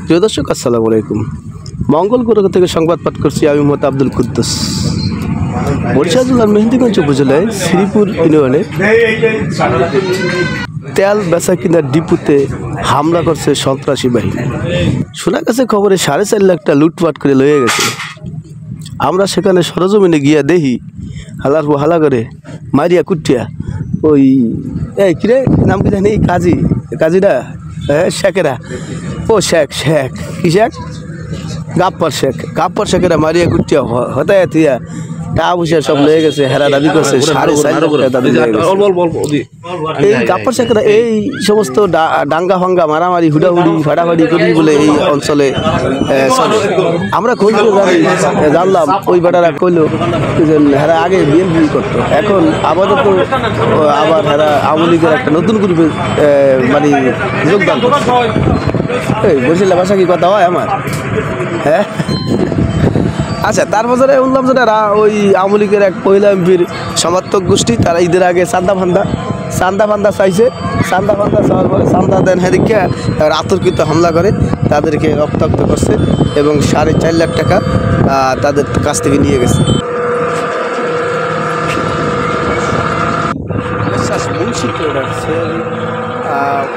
প্রিয় দর্শক আসসালামু আলাইকুম। মঙ্গল গ্রহ থেকে সংবাদ পাঠ করছি আমি মোহাম্মদ আব্দুল কুদ্দুস। বরিশাল জেলার মেহেন্দিগঞ্জ উপজেলায় শ্রীপুর ইউনিয়নে তেল বেচা কিনার ডিপুতে হামলা করছে সন্ত্রাসী বাহিনী। শোনা গেছে খবরে 4.5 লাখটা লুটপাট করে লয়ে গেছে। আমরা সেখানে সরজমিনে গিয়া দেখি হালার হালা করে মারিয়া কুটিয়া ওই কিরে নাম কি জানি কাজীরা শেখেরা শেখ কি শেখ গাপ্পার শেখেরা মারিয়া কুটিয়া হতায় থিয়া টাকা পয়সা সব লেগে গেছে। হেরা দাবি করছে 4.5 লাখ টাকা দাবি লেগে গেছে। এই গাপ্পার শেখেরা এই সমস্ত ডাঙ্গা ফাঙ্গা মারামারি হুডাহুডি ফাটাফাটি করি বলে এই অঞ্চলে আমরা খোঁজ জানলাম ওই বেটারা কইল যে হেরা আগে বিএনপি করতো, এখন আপাতত আবার হেরা আওয়ামী লীগের একটা নতুন গ্রুপে মানে যোগদান করছে। এই বরিশাল ভাষা কি কথা হয় আমার? হ্যাঁ আচ্ছা, তার বছরে শুনলাম যে ওই আওয়ামী লীগের এক মহিলা এমপির সমর্থক গোষ্ঠী তারা ঈদের আগে চান্দা ফান্দা চাইছে। চান্দা চাওয়ার পরে চান্দা দেন হেরিকা আতর্কিত হামলা করে তাদেরকে রক্তাক্ত করছে এবং 4.5 লাখ টাকা তাদের কাছ থেকে নিয়ে গেছে।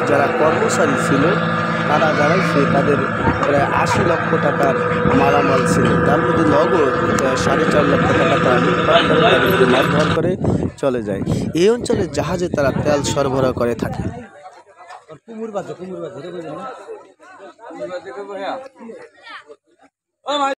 যারা কর্মচারী ছিল তারা জানাইছে তাদের প্রায় 80 লক্ষ টাকার মালামাল ছিল, তার মধ্যে নগদ 4.5 লক্ষ টাকা তারা মারধর করে চলে যায়। এই অঞ্চলে জাহাজে তারা তেল সরবরাহ করে থাকে।